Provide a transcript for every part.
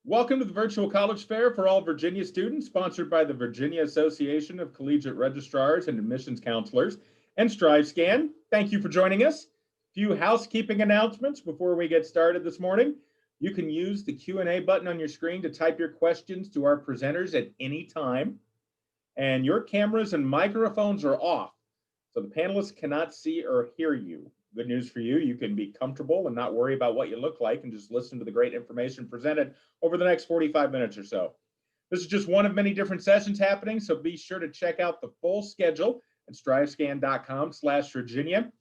Welcome to the Virtual College Fair for all Virginia students, sponsored by the Virginia Association of Collegiate Registrars and Admissions Counselors and StriveScan. Thank you for joining us. A few housekeeping announcements before we get started this morning. You can use the Q&A button on your screen to type your questions to our presenters at any time. And your cameras and microphones are off, so the panelists cannot see or hear you. Good news for you, you can be comfortable and not worry about what you look like and just listen to the great information presented over the next 45 minutes or so. This is just one of many different sessions happening, so be sure to check out the full schedule at strivescan.com/Virginia.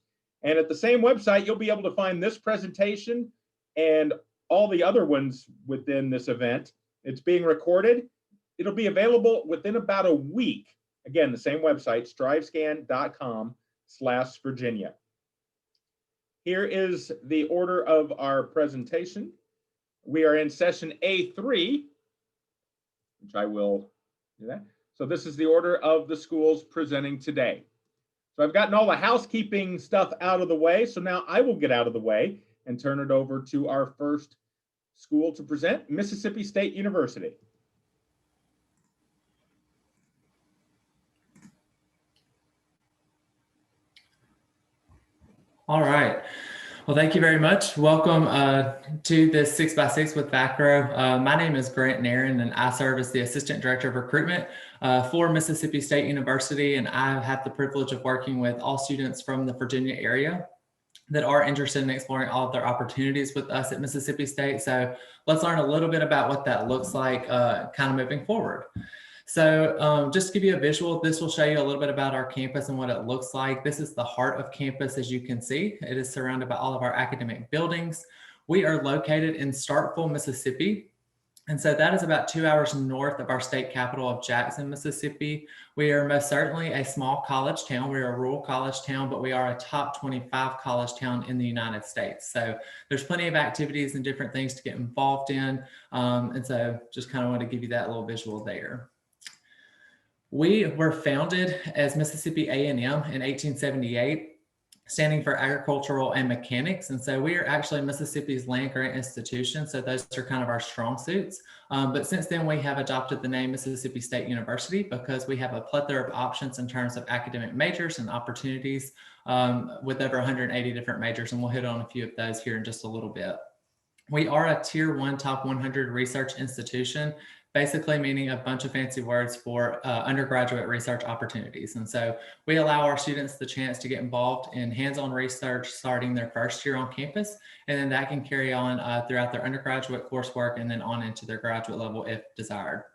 And at the same website, you'll be able to find this presentation and all the other ones within this event. It's being recorded. It'll be available within about a week. Again, the same website, strivescan.com/Virginia. Here is the order of our presentation. We are in session A3, which I will do that. So this is the order of the schools presenting today. So I've gotten all the housekeeping stuff out of the way. So now I will get out of the way and turn it over to our first school to present, Mississippi State University. All right. Well, thank you very much. Welcome to this 6x6 with VACRO. My name is Grant Nairn, and I serve as the Assistant Director of Recruitment for Mississippi State University. And I've had the privilege of working with all students from the Virginia area that are interested in exploring all of their opportunities with us at Mississippi State. So let's learn a little bit about what that looks like kind of moving forward. So just to give you a visual, this will show you a little bit about our campus and what it looks like. This is the heart of campus, as you can see. It is surrounded by all of our academic buildings. We are located in Starkville, Mississippi. And so that is about 2 hours north of our state capital of Jackson, Mississippi. We are most certainly a small college town. We're a rural college town, but we are a top 25 college town in the United States. So there's plenty of activities and different things to get involved in. And so just kind of want to give you that little visual there. We were founded as Mississippi A&M in 1878, standing for agricultural and mechanics. And so we are actually Mississippi's land grant institution. So those are kind of our strong suits. But since then, we have adopted the name Mississippi State University because we have a plethora of options in terms of academic majors and opportunities with over 180 different majors. And we'll hit on a few of those here in just a little bit. We are a Tier 1 Top 100 research institution, basically meaning a bunch of fancy words for undergraduate research opportunities. And so we allow our students the chance to get involved in hands-on research starting their first year on campus, and then that can carry on throughout their undergraduate coursework and then on into their graduate level if desired.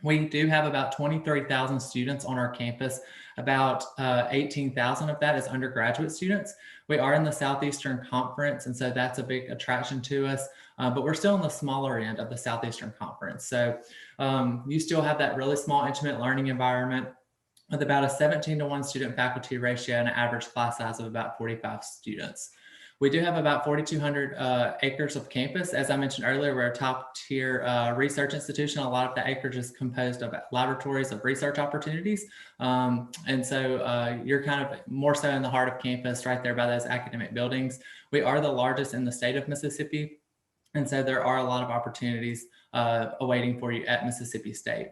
We do have about 23,000 students on our campus. About 18,000 of that is undergraduate students. We are in the Southeastern Conference, and so that's a big attraction to us, but we're still in the smaller end of the Southeastern Conference. So you still have that really small, intimate learning environment with about a 17-to-1 student faculty ratio and an average class size of about 45 students. We do have about 4,200 acres of campus. As I mentioned earlier, we're a top tier research institution. A lot of that acreage is composed of laboratories of research opportunities. And so you're kind of more so in the heart of campus right there by those academic buildings. We are the largest in the state of Mississippi. And so there are a lot of opportunities awaiting for you at Mississippi State.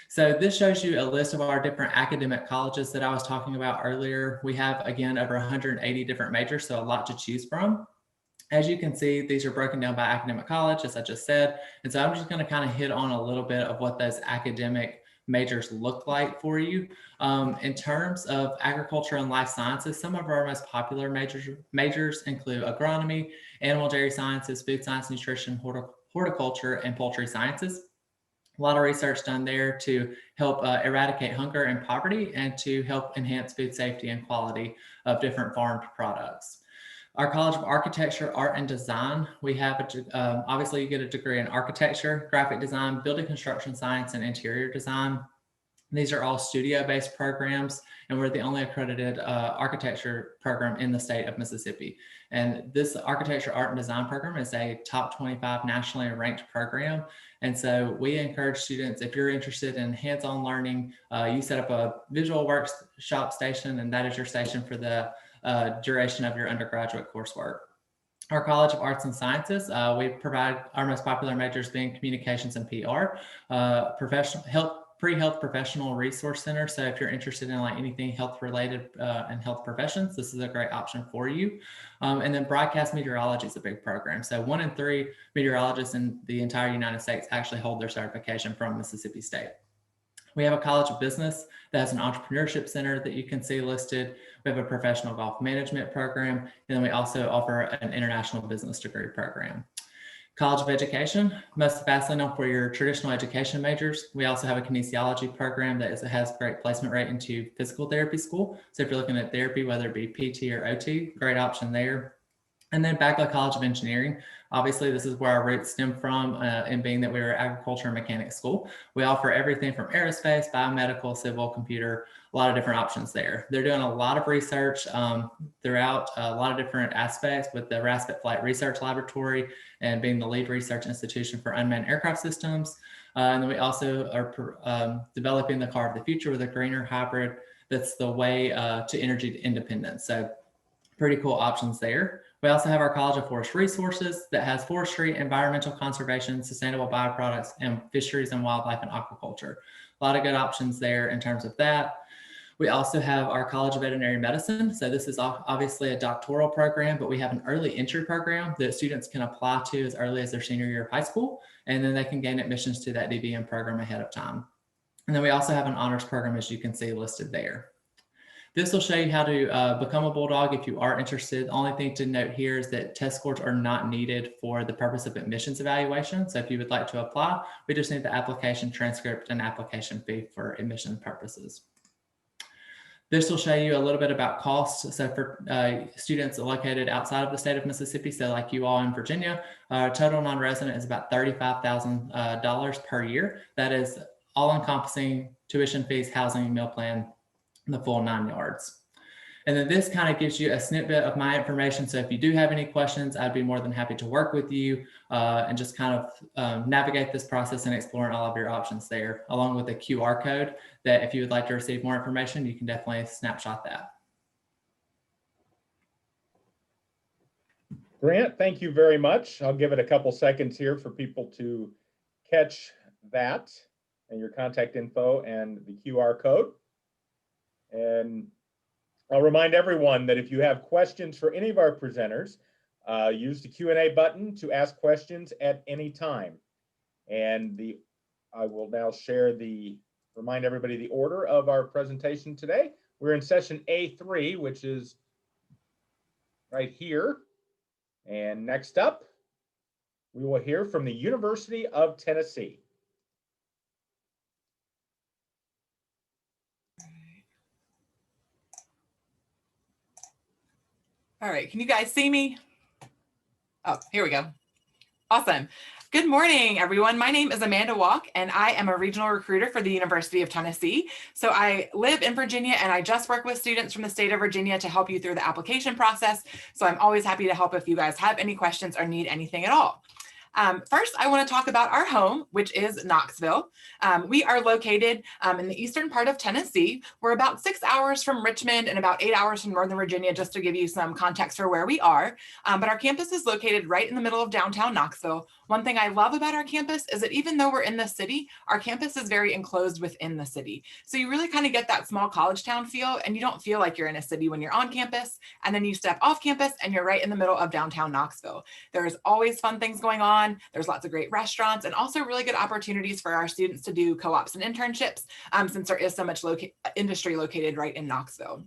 So this shows you a list of our different academic colleges that I was talking about earlier. We have, again, over 180 different majors, so a lot to choose from. As you can see, these are broken down by academic college, as I just said. And so I'm just going to kind of hit on a little bit of what those academic majors look like for you. In terms of agriculture and life sciences, some of our most popular majors include agronomy, animal dairy sciences, food science, nutrition, horticulture, and poultry sciences. A lot of research done there to help eradicate hunger and poverty and to help enhance food safety and quality of different farmed products. Our College of Architecture, Art, and Design, we have, obviously you get a degree in architecture, graphic design, building construction science, and interior design. These are all studio-based programs, and we're the only accredited architecture program in the state of Mississippi. And this architecture, art, and design program is a top 25 nationally ranked program. And so we encourage students, if you're interested in hands-on learning, you set up a visual workshop station, and that is your station for the duration of your undergraduate coursework. Our College of Arts and Sciences, we provide our most popular majors being communications and PR, pre-health professional resource center. So if you're interested in like anything health related and health professions, this is a great option for you. And then broadcast meteorology is a big program. So 1 in 3 meteorologists in the entire United States actually hold their certification from Mississippi State. We have a College of Business that has an entrepreneurship center that you can see listed. We have a professional golf management program, and then we also offer an international business degree program. College of Education, most vastly known for your traditional education majors. We also have a kinesiology program that has a great placement rate into physical therapy school. So if you're looking at therapy, whether it be PT or OT, great option there. And then Backlund College of Engineering. Obviously, this is where our roots stem from, in being that we were an agriculture and mechanics school. We offer everything from aerospace, biomedical, civil, computer, a lot of different options there. They're doing a lot of research throughout a lot of different aspects with the Raspet Flight Research Laboratory and being the lead research institution for unmanned aircraft systems. And then we also are developing the car of the future with a greener hybrid that's the way to energy independence. So pretty cool options there. We also have our College of Forest Resources that has forestry, environmental conservation, sustainable byproducts, and fisheries and wildlife and aquaculture. A lot of good options there in terms of that. We also have our College of Veterinary Medicine. So this is obviously a doctoral program, but we have an early entry program that students can apply to as early as their senior year of high school, and then they can gain admissions to that DVM program ahead of time. And then we also have an honors program, as you can see listed there. This will show you how to become a Bulldog if you are interested. The only thing to note here is that test scores are not needed for the purpose of admissions evaluation. So if you would like to apply, we just need the application transcript and application fee for admission purposes. This will show you a little bit about costs. So for students located outside of the state of Mississippi, so like you all in Virginia, total non-resident is about $35,000 per year. That is all encompassing tuition fees, housing, meal plan, the full 9 yards. And then this kind of gives you a snippet of my information. So if you do have any questions, I'd be more than happy to work with you and just kind of navigate this process and exploring all of your options there, along with a QR code that if you would like to receive more information, you can definitely snapshot that. Grant, thank you very much. I'll give it a couple seconds here for people to catch that and your contact info and the QR code. And I'll remind everyone that if you have questions for any of our presenters, use the Q&A button to ask questions at any time. And I will now remind everybody the order of our presentation today. We're in session A3, which is right here. And next up, we will hear from the University of Tennessee. All right, can you guys see me? Oh, here we go. Awesome. Good morning, everyone. My name is Amanda Walk, and I am a regional recruiter for the University of Tennessee. So I live in Virginia, and I just work with students from the state of Virginia to help you through the application process. So I'm always happy to help if you guys have any questions or need anything at all. First, I want to talk about our home, which is Knoxville. We are located in the eastern part of Tennessee. We're about 6 hours from Richmond and about 8 hours from Northern Virginia, just to give you some context for where we are. But our campus is located right in the middle of downtown Knoxville. One thing I love about our campus is that even though we're in the city, our campus is very enclosed within the city. So you really kind of get that small college town feel, and you don't feel like you're in a city when you're on campus. And then you step off campus and you're right in the middle of downtown Knoxville. There's always fun things going on. There's lots of great restaurants and also really good opportunities for our students to do co-ops and internships since there is so much industry located right in Knoxville.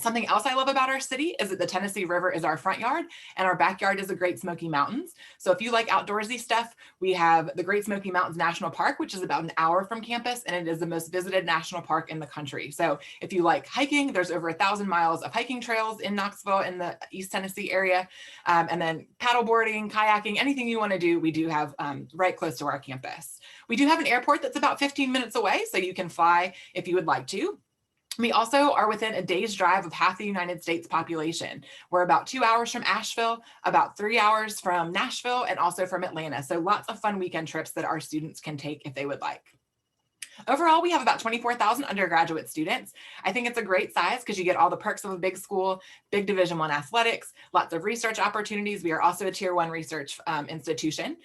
Something else I love about our city is that the Tennessee River is our front yard and our backyard is the Great Smoky Mountains. So if you like outdoorsy stuff, we have the Great Smoky Mountains National Park, which is about an hour from campus, and it is the most visited national park in the country. So if you like hiking, there's over 1,000 miles of hiking trails in Knoxville in the East Tennessee area. And then paddleboarding, kayaking, anything you want to do, we do have right close to our campus. We do have an airport that's about 15 minutes away, so you can fly if you would like to. We also are within a day's drive of half the United States population. We're about 2 hours from Asheville, about 3 hours from Nashville, and also from Atlanta. So lots of fun weekend trips that our students can take if they would like. Overall, we have about 24,000 undergraduate students. I think it's a great size because you get all the perks of a big school, big Division I athletics, lots of research opportunities. We are also a Tier 1 research institution.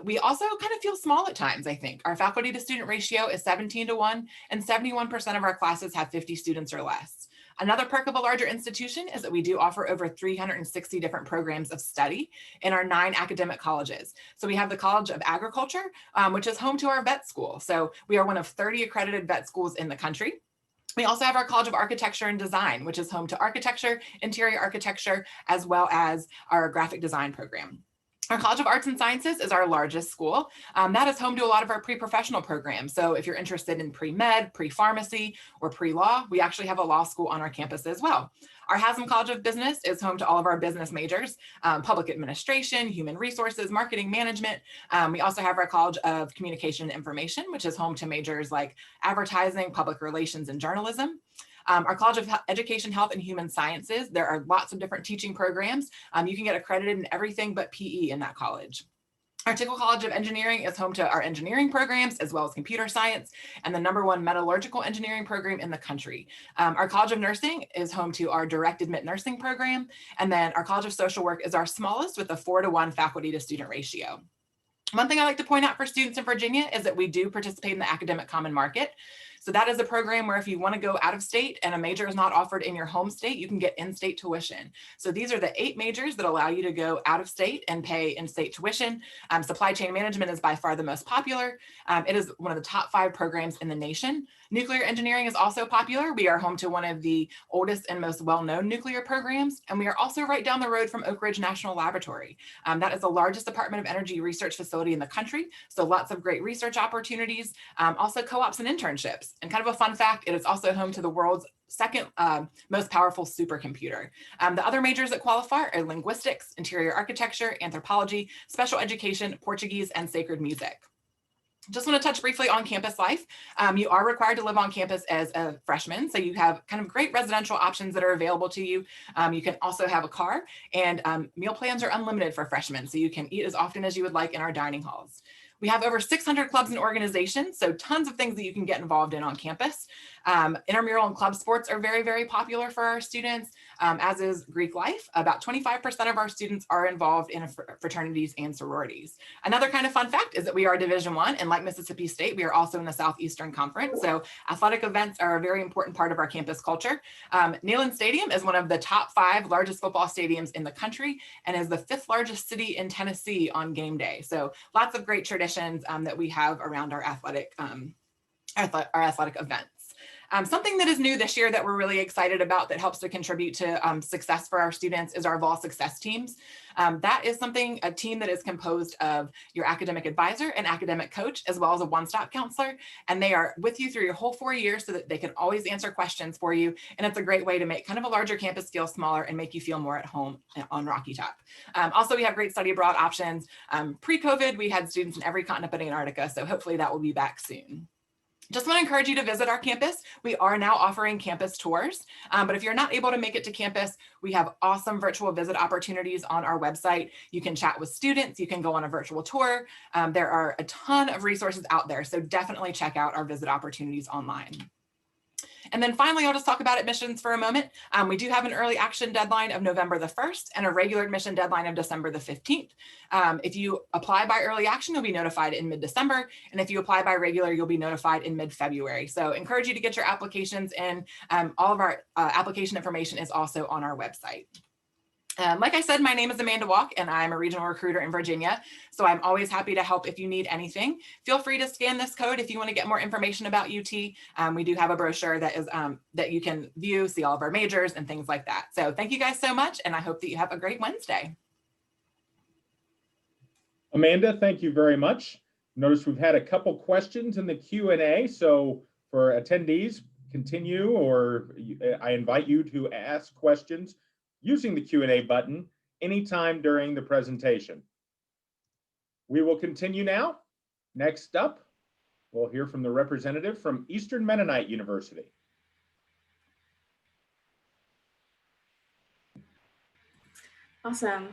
We also kind of feel small at times, I think. Our faculty to student ratio is 17-1, and 71% of our classes have 50 students or less. Another perk of a larger institution is that we do offer over 360 different programs of study in our 9 academic colleges. So we have the College of Agriculture, which is home to our vet school. So we are one of 30 accredited vet schools in the country. We also have our College of Architecture and Design, which is home to architecture, interior architecture, as well as our graphic design program. Our College of Arts and Sciences is our largest school. That is home to a lot of our pre-professional programs. So if you're interested in pre-med, pre-pharmacy, or pre-law, we actually have a law school on our campus as well. Our Haslam College of Business is home to all of our business majors, public administration, human resources, marketing management. We also have our College of Communication and Information, which is home to majors like advertising, public relations, and journalism. Our College of Education, Health, and Human Sciences, there are lots of different teaching programs. You can get accredited in everything but PE in that college. Our Tickle College of Engineering is home to our engineering programs, as well as computer science, and the #1 metallurgical engineering program in the country. Our College of Nursing is home to our direct admit nursing program. And then our College of Social Work is our smallest with a 4-to-1 faculty to student ratio. One thing I like to point out for students in Virginia is that we do participate in the Academic Common Market. So that is a program where if you want to go out of state and a major is not offered in your home state, you can get in-state tuition. So these are the 8 majors that allow you to go out of state and pay in-state tuition. Supply chain management is by far the most popular. It is one of the top 5 programs in the nation. Nuclear engineering is also popular. We are home to one of the oldest and most well-known nuclear programs. And we are also right down the road from Oak Ridge National Laboratory. That is the largest Department of Energy research facility in the country. So lots of great research opportunities, also co-ops and internships. And kind of a fun fact, it is also home to the world's second most powerful supercomputer. The other majors that qualify are linguistics, interior architecture, anthropology, special education, Portuguese, and sacred music. Just want to touch briefly on campus life. You are required to live on campus as a freshman, so you have kind of great residential options that are available to you. You can also have a car, and meal plans are unlimited for freshmen, so you can eat as often as you would like in our dining halls. We have over 600 clubs and organizations, so tons of things that you can get involved in on campus. Intramural and club sports are very, very popular for our students, as is Greek life. About 25% of our students are involved in fraternities and sororities. Another kind of fun fact is that we are Division I, and like Mississippi State, we are also in the Southeastern Conference. So athletic events are a very important part of our campus culture. Neyland Stadium is one of the top 5 largest football stadiums in the country and is the 5th largest city in Tennessee on game day. So lots of great traditions that we have around our athletic events. Something that is new this year that we're really excited about that helps to contribute to success for our students is our Vol Success teams. That is a team that is composed of your academic advisor and academic coach, as well as a one-stop counselor. And they are with you through your whole 4 years so that they can always answer questions for you. And it's a great way to make kind of a larger campus feel smaller and make you feel more at home on Rocky Top. Also, we have great study abroad options. Pre-COVID, we had students in every continent but Antarctica, so hopefully that will be back soon. Just want to encourage you to visit our campus. We are now offering campus tours, but if you're not able to make it to campus, we have awesome virtual visit opportunities on our website. You can chat with students, you can go on a virtual tour. There are a ton of resources out there, so definitely check out our visit opportunities online. And then finally, I'll just talk about admissions for a moment. We do have an early action deadline of November the 1st and a regular admission deadline of December the 15th. If you apply by early action, you'll be notified in mid-December. And if you apply by regular, you'll be notified in mid-February. So encourage you to get your applications in. All of our application information is also on our website. Like I said, my name is Amanda Walk, and I'm a regional recruiter in Virginia. So I'm always happy to help if you need anything. Feel free to scan this code if you want to get more information about UT. We do have a brochure that is that you can view, see all of our majors and things like that. So thank you guys so much, and I hope that you have a great Wednesday. Amanda, thank you very much. Notice we've had a couple questions in the Q&A. So for attendees, continue, or I invite you to ask questions using the Q&A button anytime during the presentation. We will continue now. Next up, we'll hear from the representative from Eastern Mennonite University. Awesome.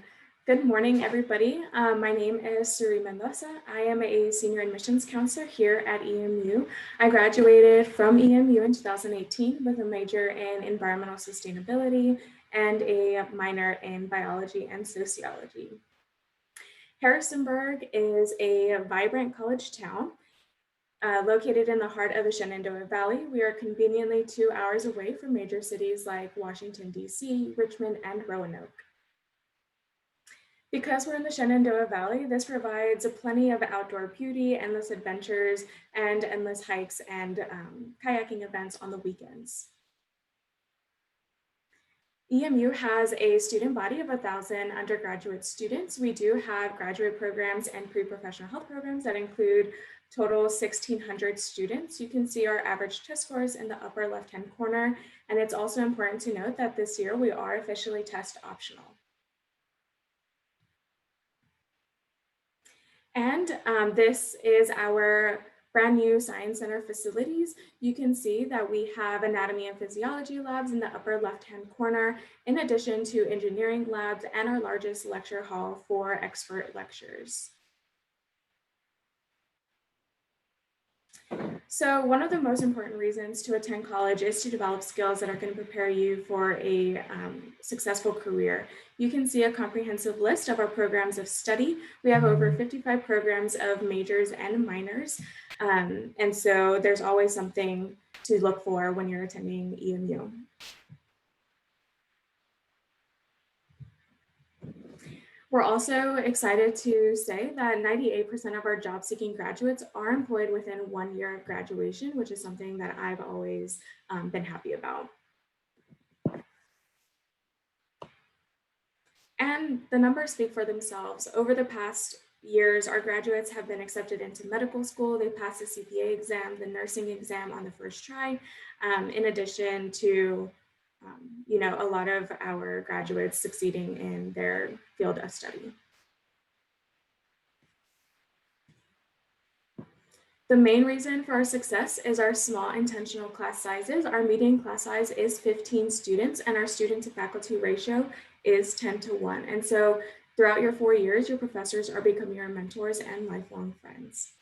Good morning, everybody. My name is Suri Mendoza. I am a senior admissions counselor here at EMU. I graduated from EMU in 2018 with a major in environmental sustainability and a minor in biology and sociology. Harrisonburg is a vibrant college town located in the heart of the Shenandoah Valley. We are conveniently 2 hours away from major cities like Washington, D.C., Richmond, and Roanoke. Because we're in the Shenandoah Valley, this provides plenty of outdoor beauty, endless adventures, and endless hikes and kayaking events on the weekends. EMU has a student body of 1,000 undergraduate students. We do have graduate programs and pre-professional health programs that include total 1,600 students. You can see our average test scores in the upper left-hand corner. And it's also important to note that this year we are officially test optional. And this is our brand new Science Center facilities. You can see that we have anatomy and physiology labs in the upper left-hand corner, in addition to engineering labs and our largest lecture hall for expert lectures. So one of the most important reasons to attend college is to develop skills that are going to prepare you for a successful career. You can see a comprehensive list of our programs of study. We have over 55 programs of majors and minors. And so there's always something to look for when you're attending EMU. We're also excited to say that 98% of our job-seeking graduates are employed within 1 year of graduation, which is something that I've always been happy about. And the numbers speak for themselves. Over the past years, our graduates have been accepted into medical school. They passed the CPA exam, the nursing exam on the first try, in addition to a lot of our graduates succeeding in their field of study. The main reason for our success is our small intentional class sizes. Our median class size is 15 students and our student to faculty ratio is 10:1. And so throughout your 4 years, your professors are becoming your mentors and lifelong friends.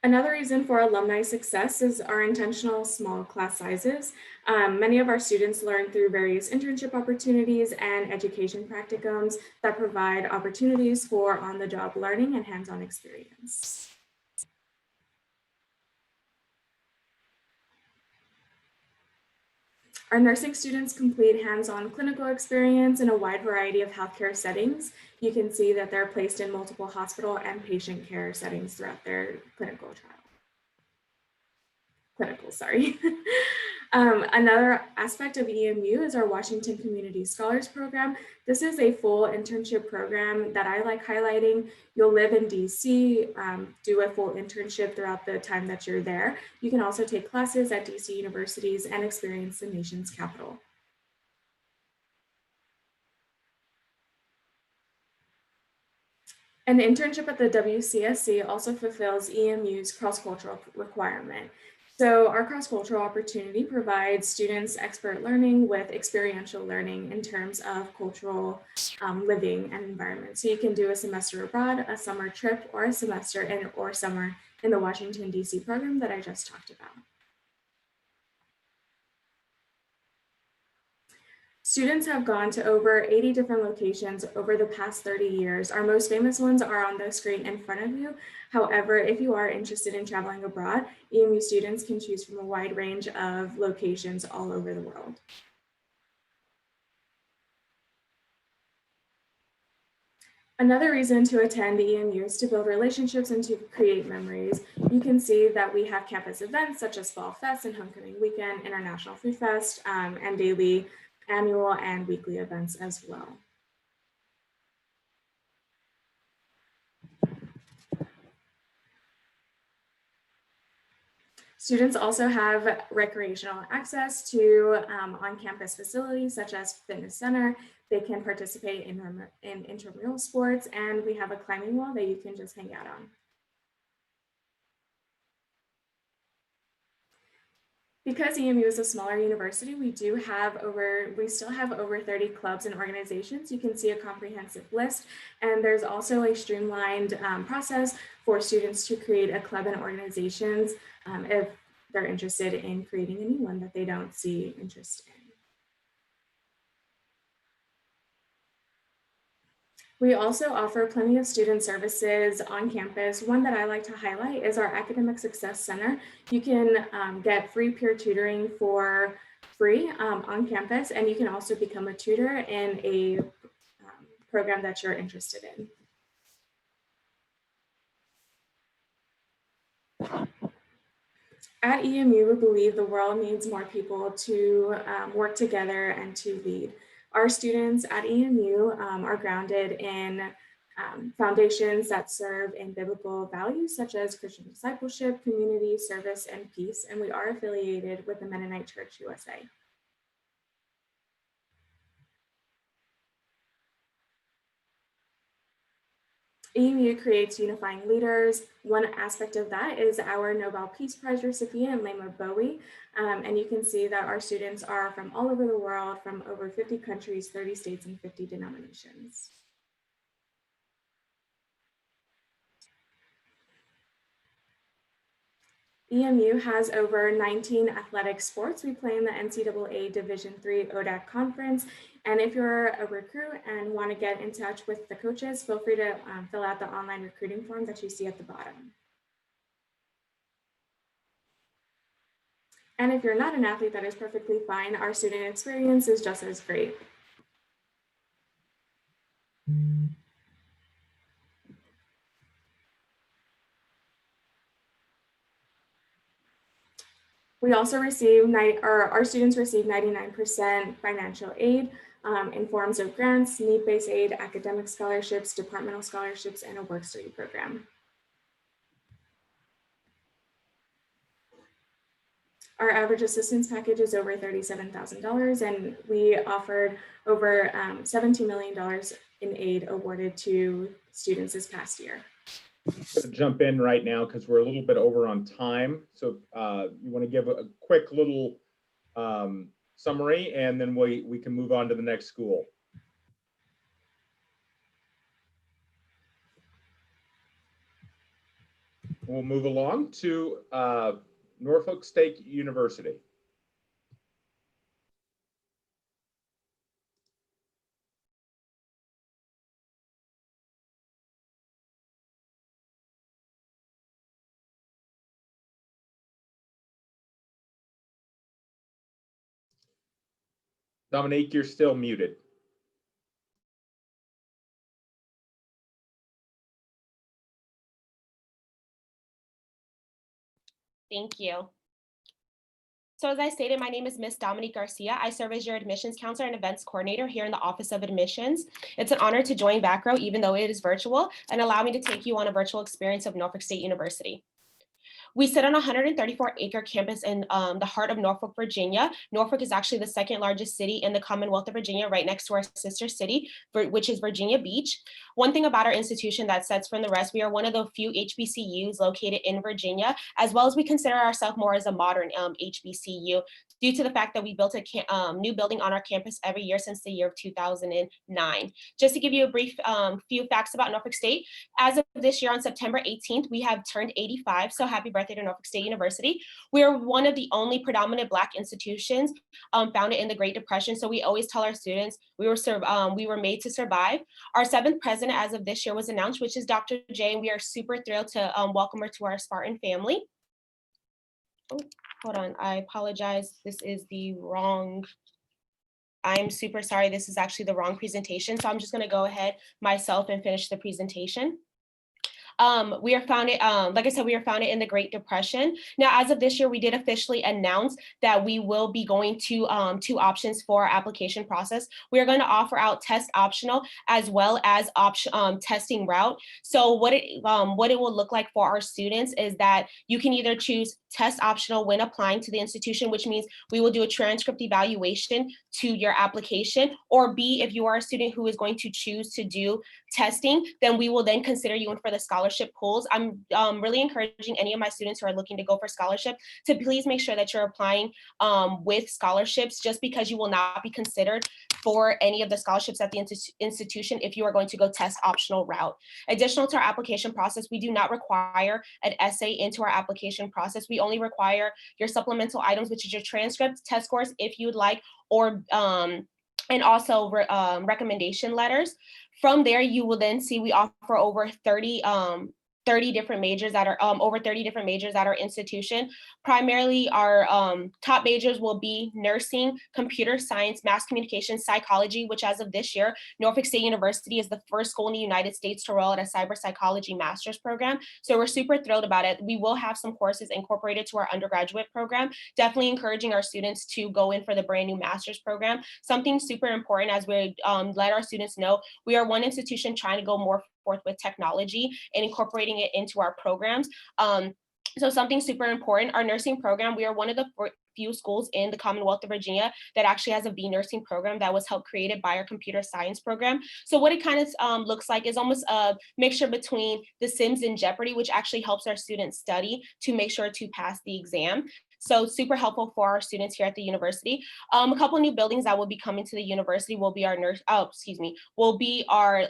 Another reason for alumni success is our intentional small class sizes. Many of our students learn through various internship opportunities and education practicums that provide opportunities for on-the-job learning and hands-on experience. Our nursing students complete hands-on clinical experience in a wide variety of healthcare settings. You can see that they're placed in multiple hospital and patient care settings throughout their Another aspect of EMU is our Washington Community Scholars Program. This is a full internship program that I like highlighting. You'll live in DC, do a full internship throughout the time that you're there. You can also take classes at DC universities and experience the nation's capital. An internship at the WCSC also fulfills EMU's cross-cultural requirement. So our cross-cultural opportunity provides students expert learning with experiential learning in terms of cultural living and environment. So you can do a semester abroad, a summer trip, or a semester or summer in the Washington, D.C. program that I just talked about. Students have gone to over 80 different locations over the past 30 years. Our most famous ones are on the screen in front of you. However, if you are interested in traveling abroad, EMU students can choose from a wide range of locations all over the world. Another reason to attend EMU is to build relationships and to create memories. You can see that we have campus events such as Fall Fest and Homecoming Weekend, International Food Fest, and daily, annual, and weekly events as well. Students also have recreational access to on-campus facilities such as fitness center. They can participate in intramural sports, and we have a climbing wall that you can just hang out on. Because EMU is a smaller university, we still have over 30 clubs and organizations. You can see a comprehensive list, and there's also a streamlined process for students to create a club and organizations if they're interested in creating a new one that they don't see interest in. We also offer plenty of student services on campus. One that I like to highlight is our Academic Success Center. You can get free peer tutoring for free on campus, and you can also become a tutor in a program that you're interested in. At EMU, we believe the world needs more people to work together and to lead. Our students at EMU are grounded in foundations that serve in biblical values such as Christian discipleship, community, service, and peace, and we are affiliated with the Mennonite Church USA. EMU creates unifying leaders. One aspect of that is our Nobel Peace Prize recipient, Lema Bowie. And you can see that our students are from all over the world, from over 50 countries, 30 states, and 50 denominations. EMU has over 19 athletic sports. We play in the NCAA Division III ODAC conference. And if you're a recruit and want to get in touch with the coaches, feel free to fill out the online recruiting form that you see at the bottom. And if you're not an athlete, that is perfectly fine. Our student experience is just as great. We also receive, our students receive 99% financial aid in forms of grants, need-based aid, academic scholarships, departmental scholarships, and a work-study program. Our average assistance package is over $37,000, and we offered over $17 million in aid awarded to students this past year. I'm going to jump in right now because we're a little bit over on time. So you want to give a quick little summary, and then we can move on to the next school. We'll move along to Norfolk State University. Dominique, you're still muted. Thank you. So as I stated, my name is Miss Dominique Garcia. I serve as your admissions counselor and events coordinator here in the Office of Admissions. It's an honor to join Back Row, even though it is virtual, and allow me to take you on a virtual experience of Norfolk State University. We sit on a 134-acre campus in the heart of Norfolk, Virginia. Norfolk is actually the second largest city in the Commonwealth of Virginia, right next to our sister city, which is Virginia Beach. One thing about our institution that sets from the rest, we are one of the few HBCUs located in Virginia, as well as we consider ourselves more as a modern HBCU, due to the fact that we built a new building on our campus every year since the year of 2009. Just to give you a brief few facts about Norfolk State, as of this year on September 18th, we have turned 85, so happy birthday to Norfolk State University. We are one of the only predominant Black institutions founded in the Great Depression, so we always tell our students we were made to survive. Our 7th president as of this year was announced, which is Dr. J, and we are super thrilled to welcome her to our Spartan family. Oh, hold on, I apologize. This is the wrong, I'm super sorry. This is actually the wrong presentation. So I'm just gonna go ahead myself and finish the presentation. We are founded, like I said, we are founded in the Great Depression. Now, as of this year, we did officially announce that we will be going to 2 options for our application process. We are going to offer out test optional as well as testing route. So what it will look like for our students is that you can either choose test optional when applying to the institution, which means we will do a transcript evaluation to your application, or B, if you are a student who is going to choose to do testing, then we will then consider you in for the scholarship scholarship pools. I'm really encouraging any of my students who are looking to go for scholarship to please make sure that you're applying with scholarships, just because you will not be considered for any of the scholarships at the institution if you are going to go test optional route. Additional to our application process, we do not require an essay into our application process. We only require your supplemental items, which is your transcripts, test scores if you would like, or and also recommendation letters. From there, you will then see we offer over 30 different majors that are over 30 different majors at our institution. Primarily, our top majors will be nursing, computer science, mass communication, psychology, which as of this year, Norfolk State University is the first school in the United States to roll out a cyber psychology master's program. So we're super thrilled about it. We will have some courses incorporated to our undergraduate program, definitely encouraging our students to go in for the brand new master's program. Something super important, as we let our students know, we are one institution trying to go more forth with technology and incorporating it into our programs. So something super important, our nursing program, we are one of the few schools in the Commonwealth of Virginia that actually has a B nursing program that was helped created by our computer science program. So what it kind of looks like is almost a mixture between The Sims and Jeopardy, which actually helps our students study to make sure to pass the exam. So super helpful for our students here at the university. A couple new buildings that will be coming to the university will be our will be our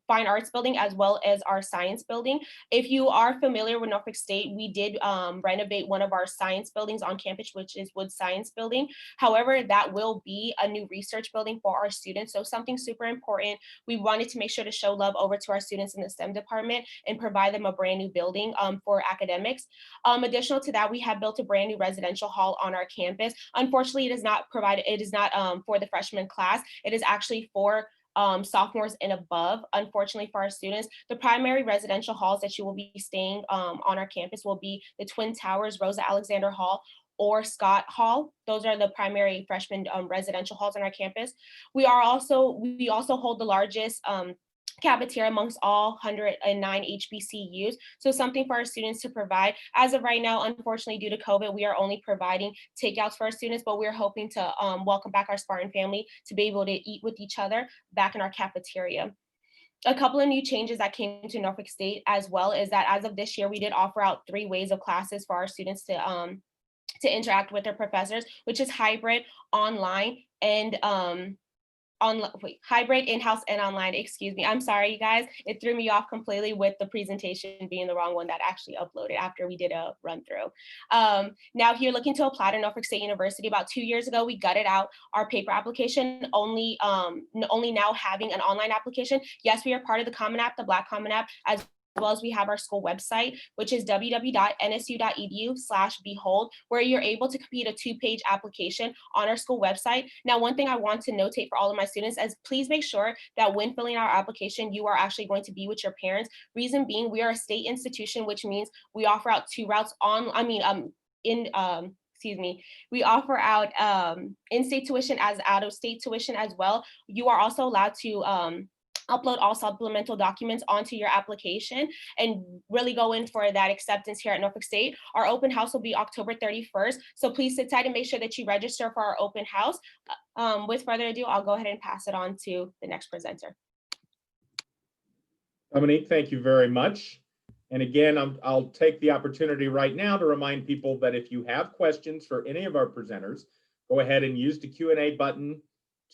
fine arts building as well as our science building. If you are familiar with Norfolk State, we did renovate one of our science buildings on campus, which is Wood Science Building. However, that will be a new research building for our students. So something super important. We wanted to make sure to show love over to our students in the STEM department and provide them a brand new building for academics. Additional to that, we have built a brand new residential hall on our campus. Unfortunately, it is not for the freshman class. It is actually for sophomores and above. Unfortunately for our students, the primary residential halls that you will be staying on our campus will be the Twin Towers, Rosa Alexander Hall, or Scott Hall. Those are the primary freshman residential halls on our campus. We also hold the largest cafeteria amongst all 109 HBCUs. So something for our students to provide. As of right now, unfortunately, due to COVID, we are only providing takeouts for our students, but we're hoping to welcome back our Spartan family to be able to eat with each other back in our cafeteria. A couple of new changes that came to Norfolk State as well is that as of this year, we did offer out 3 ways of classes for our students to interact with their professors, which is hybrid, online, and hybrid, in-house, and online. Excuse me. I'm sorry, you guys. It threw me off completely with the presentation being the wrong one that actually uploaded after we did a run through. Now, if you're looking to apply to Norfolk State University, about 2 years ago, we gutted out our paper application, only now having an online application. Yes, we are part of the Common App, the Black Common App, as well as we have our school website, which is www.nsu.edu/behold, where you're able to complete a 2-page application on our school website. Now, one thing I want to notate for all of my students is please make sure that when filling out our application, you are actually going to be with your parents. Reason being, we are a state institution, which means we offer out 2 routes we offer out in-state tuition as out-of-state tuition as well. You are also allowed to upload all supplemental documents onto your application and really go in for that acceptance here at Norfolk State. Our open house will be October 31st. So please sit tight and make sure that you register for our open house. With further ado, I'll go ahead and pass it on to the next presenter. Dominique, thank you very much. And again, I'll take the opportunity right now to remind people that if you have questions for any of our presenters, go ahead and use the Q&A button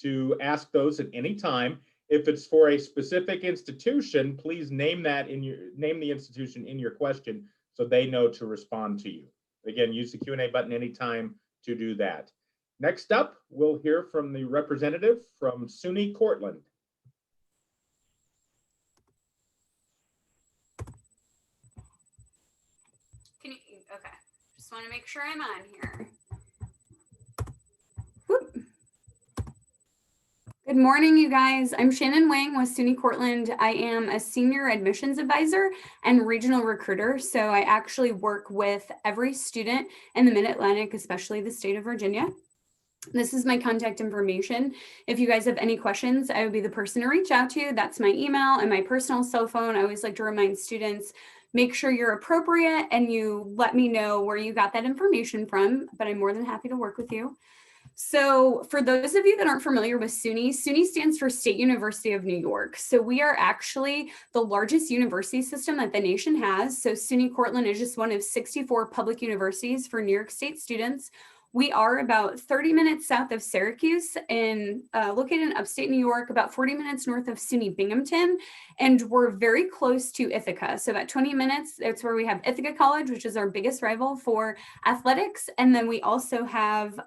to ask those at any time. If it's for a specific institution, please name the institution in your question so they know to respond to you. Again, use the Q&A button anytime to do that. Next up, we'll hear from the representative from SUNY Cortland. Okay, just want to make sure I'm on here. Good morning, you guys. I'm Shannon Wang with SUNY Cortland. I am a senior admissions advisor and regional recruiter. So I actually work with every student in the Mid-Atlantic, especially the state of Virginia. This is my contact information. If you guys have any questions, I would be the person to reach out to. That's my email and my personal cell phone. I always like to remind students, make sure you're appropriate and you let me know where you got that information from, but I'm more than happy to work with you. So for those of you that aren't familiar with SUNY, SUNY stands for State University of New York. So we are actually the largest university system that the nation has. So SUNY Cortland is just one of 64 public universities for New York State students. We are about 30 minutes south of Syracuse and located in upstate New York, about 40 minutes north of SUNY Binghamton. And we're very close to Ithaca. So about 20 minutes, that's where we have Ithaca College, which is our biggest rival for athletics. And then we also have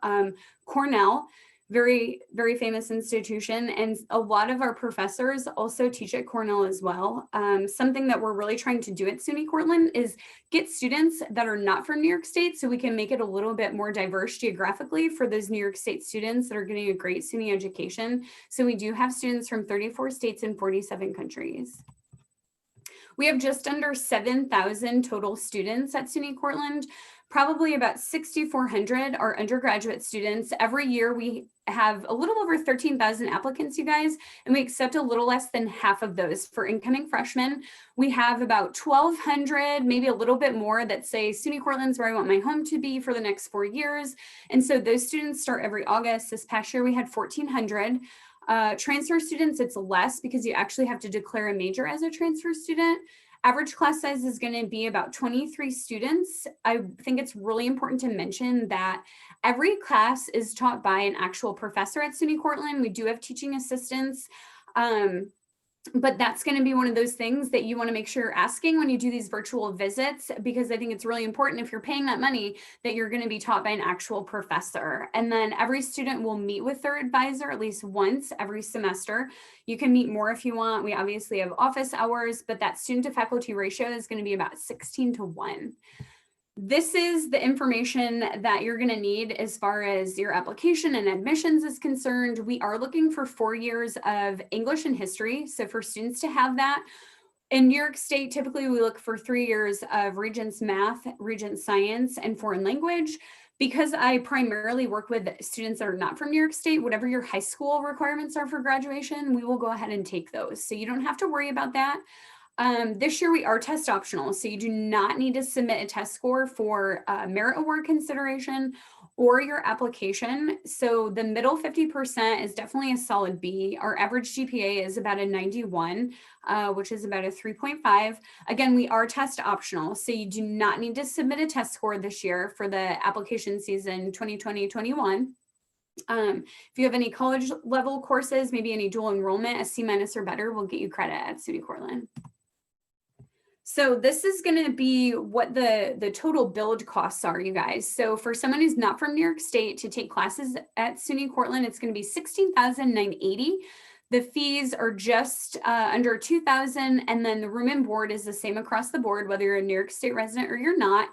Cornell, very, very famous institution. And a lot of our professors also teach at Cornell as well. Something that we're really trying to do at SUNY Cortland is get students that are not from New York State so we can make it a little bit more diverse geographically for those New York State students that are getting a great SUNY education. So we do have students from 34 states and 47 countries. We have just under 7,000 total students at SUNY Cortland. Probably about 6,400 are undergraduate students. Every year we have a little over 13,000 applicants, you guys, and we accept a little less than half of those for incoming freshmen. We have about 1,200, maybe a little bit more, that say SUNY Cortland's where I want my home to be for the next 4 years. And so those students start every August. This past year we had 1,400. Transfer students, it's less because you actually have to declare a major as a transfer student. Average class size is going to be about 23 students. I think it's really important to mention that every class is taught by an actual professor at SUNY Cortland. We do have teaching assistants, but that's going to be one of those things that you want to make sure you're asking when you do these virtual visits, because I think it's really important if you're paying that money that you're going to be taught by an actual professor. And then every student will meet with their advisor at least once every semester. You can meet more if you want. We obviously have office hours, but that student to faculty ratio is going to be about 16:1. This is the information that you're going to need as far as your application and admissions is concerned. We are looking for 4 years of English and history. So for students to have that, in New York State, typically we look for 3 years of Regents Math, Regents Science, and foreign language. Because I primarily work with students that are not from New York State, whatever your high school requirements are for graduation, we will go ahead and take those. So you don't have to worry about that. This year we are test optional, so you do not need to submit a test score for merit award consideration or your application. So the middle 50% is definitely a solid B. Our average GPA is about a 91, which is about a 3.5. Again, we are test optional, so you do not need to submit a test score this year for the application season 2020-21. If you have any college level courses, maybe any dual enrollment, a C- or better will get you credit at SUNY Cortland. So this is going to be what the total build costs are, you guys. So for someone who's not from New York State to take classes at SUNY Cortland, it's going to be $16,980. The fees are just under $2,000, and then the room and board is the same across the board, whether you're a New York State resident or you're not.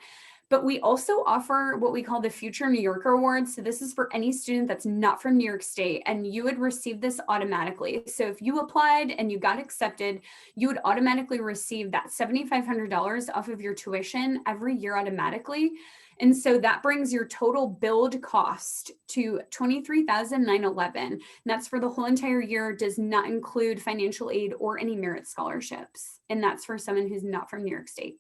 But we also offer what we call the Future New Yorker Award. So this is for any student that's not from New York State, and you would receive this automatically. So if you applied and you got accepted, you would automatically receive that $7,500 off of your tuition every year automatically. And so that brings your total build cost to $23,911. And that's for the whole entire year, does not include financial aid or any merit scholarships. And that's for someone who's not from New York State.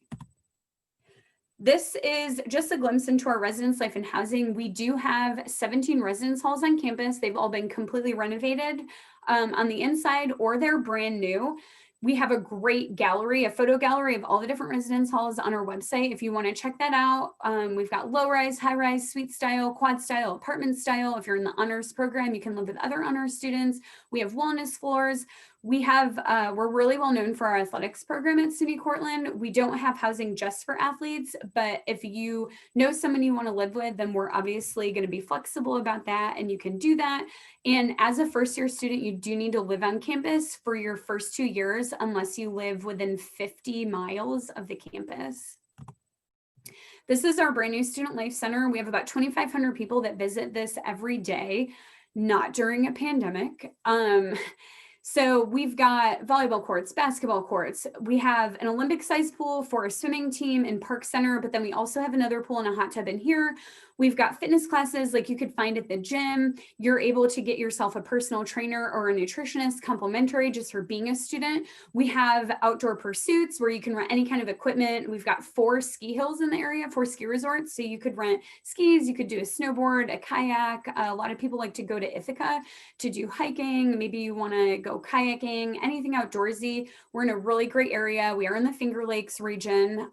This is just a glimpse into our residence life and housing. We do have 17 residence halls on campus. They've all been completely renovated on the inside, or they're brand new. We have a great gallery, a photo gallery of all the different residence halls on our website. If you want to check that out, we've got low rise, high rise, suite style, quad style, apartment style. If you're in the honors program, you can live with other honors students. We have wellness floors. We have, we're really well known for our athletics program at SUNY Cortland. We don't have housing just for athletes, but if you know someone you want to live with, then we're obviously going to be flexible about that, and you can do that. And as a first year student, you do need to live on campus for your first 2 years, unless you live within 50 miles of the campus. This is our brand new Student Life Center. We have about 2,500 people that visit this every day, not during a pandemic. So we've got volleyball courts, basketball courts. We have an Olympic-sized pool for a swimming team in Park Center, but then we also have another pool and a hot tub in here. We've got fitness classes like you could find at the gym. You're able to get yourself a personal trainer or a nutritionist complimentary just for being a student. We have outdoor pursuits where you can rent any kind of equipment. We've got 4 ski hills in the area, 4 ski resorts. So you could rent skis, you could do a snowboard, a kayak. A lot of people like to go to Ithaca to do hiking. Maybe you want to go kayaking, anything outdoorsy. We're in a really great area. We are in the Finger Lakes region.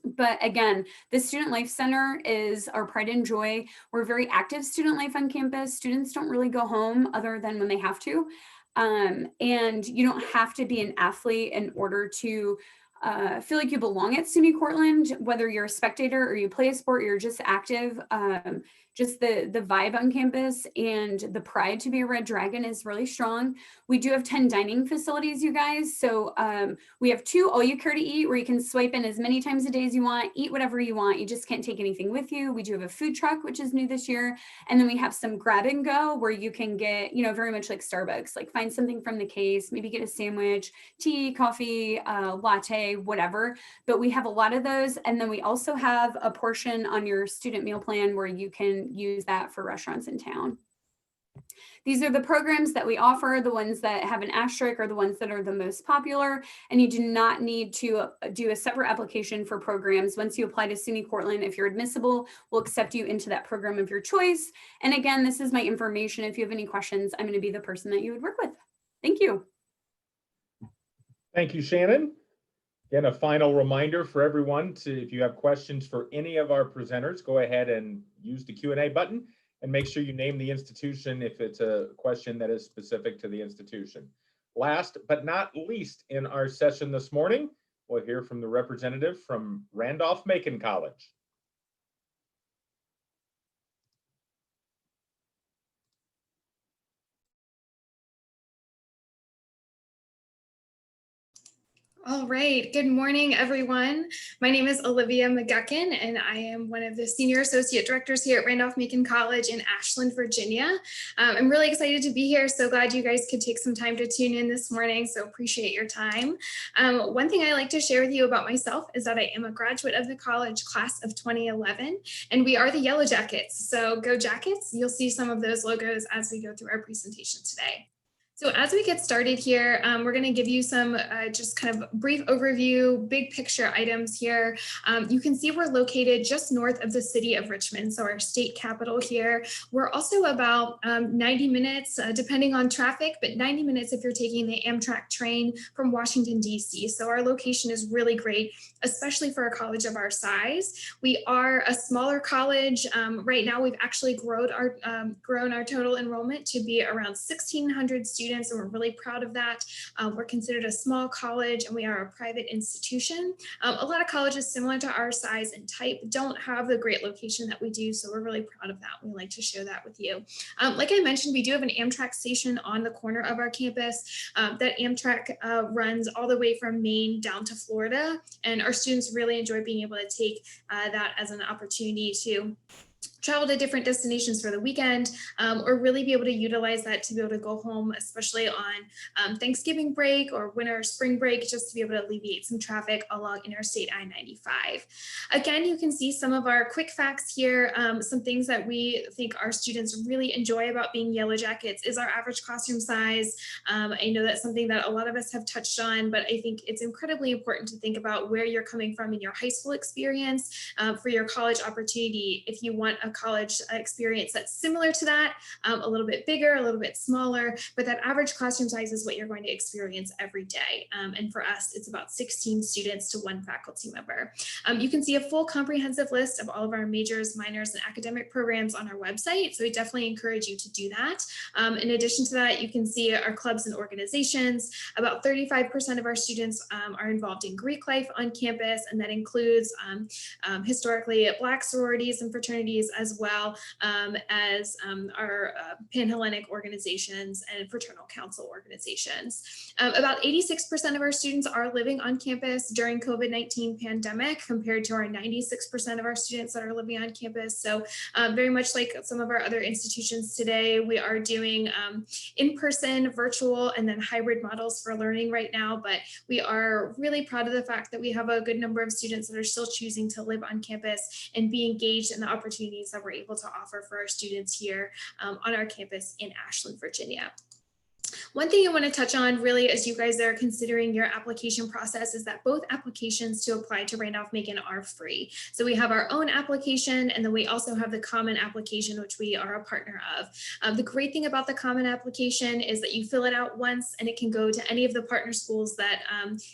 But again, the Student Life Center is our pride and joy. We're very active student life on campus. Students don't really go home other than when they have to. And you don't have to be an athlete in order to feel like you belong at SUNY Cortland, whether you're a spectator or you play a sport, you're just active. Just the vibe on campus and the pride to be a Red Dragon is really strong. We do have 10 dining facilities, you guys. So we have 2 all you care to eat where you can swipe in as many times a day as you want, eat whatever you want. You just can't take anything with you. We do have a food truck, which is new this year. And then we have some grab and go where you can get, you know, very much like Starbucks, like find something from the case, maybe get a sandwich, tea, coffee, latte, whatever. But we have a lot of those. And then we also have a portion on your student meal plan where you can use that for restaurants in town. These are the programs that we offer. The ones that have an asterisk are the ones that are the most popular, and you do not need to do a separate application for programs. Once you apply to SUNY Cortland, if you're admissible, we'll accept you into that program of your choice. And again, this is my information. If you have any questions, I'm going to be the person that you would work with. Thank you. Thank you, Shannon. Again, a final reminder for everyone to, if you have questions for any of our presenters, go ahead and use the Q&A button and make sure you name the institution if it's a question that is specific to the institution. Last but not least in our session this morning, we'll hear from the representative from Randolph-Macon College. All right, good morning, everyone. My name is Olivia McGuckin, and I am one of the Senior Associate Directors here at Randolph-Macon College in Ashland, Virginia. I'm really excited to be here. So glad you guys could take some time to tune in this morning, so appreciate your time. One thing I like to share with you about myself is that I am a graduate of the college class of 2011, and we are the Yellow Jackets. So go Jackets. You'll see some of those logos as we go through our presentation today. So as we get started here, we're going to give you some just kind of brief overview, big picture items here. You can see we're located just north of the city of Richmond, so our state capital here. We're also about 90 minutes, depending on traffic, but 90 minutes if you're taking the Amtrak train from Washington, D.C. So our location is really great, especially for a college of our size. We are a smaller college. Right now, we've actually grown our total enrollment to be around 1,600 students. And we're really proud of that. We're considered a small college and we are a private institution. A lot of colleges similar to our size and type don't have the great location that we do. So we're really proud of that. We like to share that with you. Like I mentioned, we do have an Amtrak station on the corner of our campus. That Amtrak runs all the way from Maine down to Florida. And our students really enjoy being able to take that as an opportunity to travel to different destinations for the weekend, or really be able to utilize that to be able to go home, especially on Thanksgiving break or winter or spring break, just to be able to alleviate some traffic along Interstate I-95. Again, you can see some of our quick facts here. Some things that we think our students really enjoy about being Yellow Jackets is our average classroom size. I know that's something that a lot of us have touched on, but I think it's incredibly important to think about where you're coming from in your high school experience for your college opportunity. If you want a college experience that's similar to that, a little bit bigger, a little bit smaller, but that average classroom size is what you're going to experience every day. And for us, it's about 16 students to 1 faculty member. You can see a full comprehensive list of all of our majors, minors, and academic programs on our website. So we definitely encourage you to do that. In addition to that, you can see our clubs and organizations. About 35% of our students are involved in Greek life on campus, and that includes historically Black sororities and fraternities, as well as our Pan-Hellenic organizations and fraternal council organizations. About 86% of our students are living on campus during COVID-19 pandemic, compared to our 96% of our students that are living on campus. So very much like some of our other institutions today, we are doing in-person, virtual, and then hybrid models for learning right now. But we are really proud of the fact that we have a good number of students that are still choosing to live on campus and be engaged in the opportunities that we're able to offer for our students here on our campus in Ashland, Virginia. One thing I want to touch on really as you guys are considering your application process is that both applications to apply to Randolph-Macon are free. So we have our own application, and then we also have the common application, which we are a partner of. The great thing about the common application is that you fill it out once and it can go to any of the partner schools that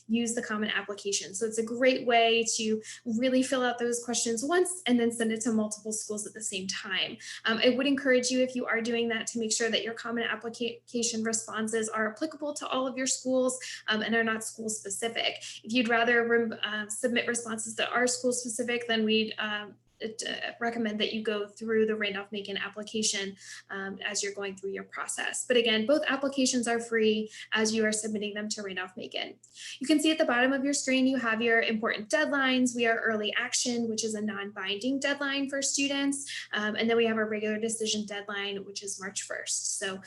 use the common application. So it's a great way to really fill out those questions once and then send it to multiple schools at the same time. I would encourage you, if you are doing that, to make sure that your common application responses are applicable to all of your schools and are not school specific. If you'd rather submit responses that are school specific, then we'd recommend that you go through the Randolph-Macon application as you're going through your process. But again, both applications are free as you are submitting them to Randolph-Macon. You can see at the bottom of your screen, you have your important deadlines. We are early action, which is a non-binding deadline for students. And then we have our regular decision deadline, which is March 1st. So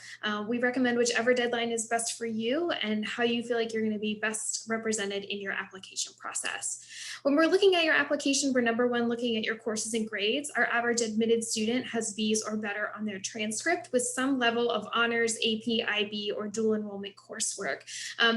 we recommend whichever deadline is best for you and how you feel like you're going to be best represented in your application process. When we're looking at your application, we're number one looking at your courses and grades. Our average admitted student has B's or better on their transcript with some level of honors, AP, IB, or dual enrollment coursework.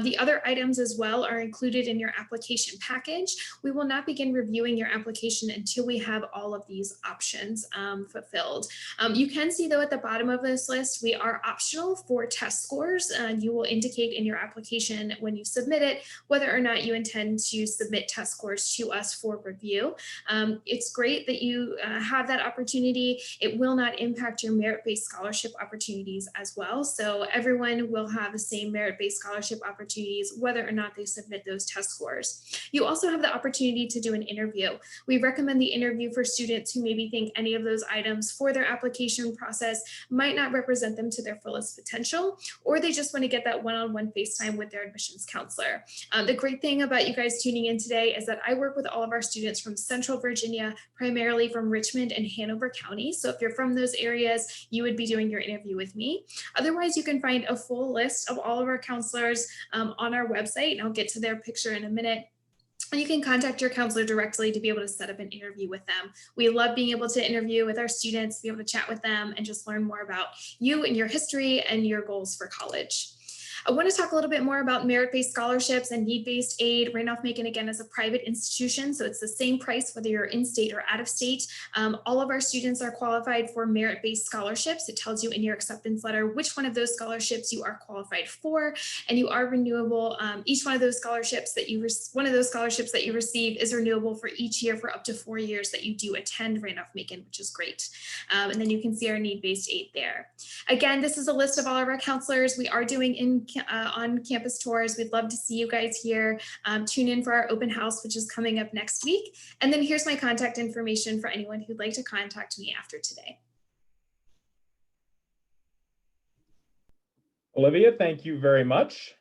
The other items as well are included in your application package. We will not begin reviewing your application until we have all of these options fulfilled. You can see though at the bottom of this list, we are optional for test scores. You will indicate in your application when you submit it whether or not you intend to submit test scores to us for review. It's great that you have that opportunity. It will not impact your merit-based scholarship opportunities as well. So everyone will have the same merit-based scholarship opportunities, whether or not they submit those test scores. You also have the opportunity to do an interview. We recommend the interview for students who maybe think any of those items for their application process might not represent them to their fullest potential, or they just want to get that one-on-one FaceTime with their admissions counselor. The great thing about you guys tuning in today is that I work with all of our students from Central Virginia, primarily from Richmond and Hanover County. So if you're from those areas, you would be doing your interview with me. Otherwise, you can find a full list of all of our counselors on our website, and I'll get to their picture in a minute. And you can contact your counselor directly to be able to set up an interview with them. We love being able to interview with our students, be able to chat with them, and just learn more about you and your history and your goals for college. I want to talk a little bit more about merit-based scholarships and need-based aid. Randolph-Macon, again, is a private institution, so it's the same price whether you're in-state or out-of-state. All of our students are qualified for merit-based scholarships. It tells you in your acceptance letter which one of those scholarships you are qualified for, and you are renewable. Each one of those scholarships that you receive is renewable for each year for up to 4 years that you do attend Randolph-Macon, which is great. And then you can see our need-based aid there. Again, this is a list of all of our counselors. We are doing on-campus tours. We'd love to see you guys here. Tune in for our open house, which is coming up next week. And then here's my contact information for anyone who'd like to contact me after today. Olivia, thank you very much.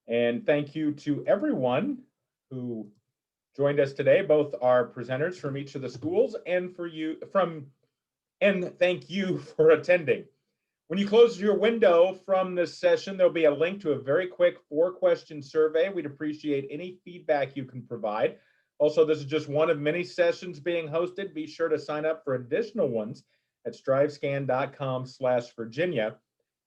And thank you to everyone who joined us today, both our presenters from each of the schools and thank you for attending. When you close your window from this session, there'll be a link to a very quick 4-question survey. We'd appreciate any feedback you can provide. Also, this is just one of many sessions being hosted. Be sure to sign up for additional ones at strivescan.com/Virginia.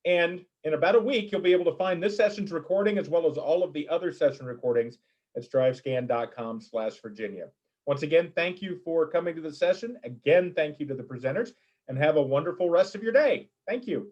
And in about a week, you'll be able to find this session's recording as well as all of the other session recordings at strivescan.com/Virginia. Once again, thank you for coming to the session. Again, thank you to the presenters, and have a wonderful rest of your day. Thank you.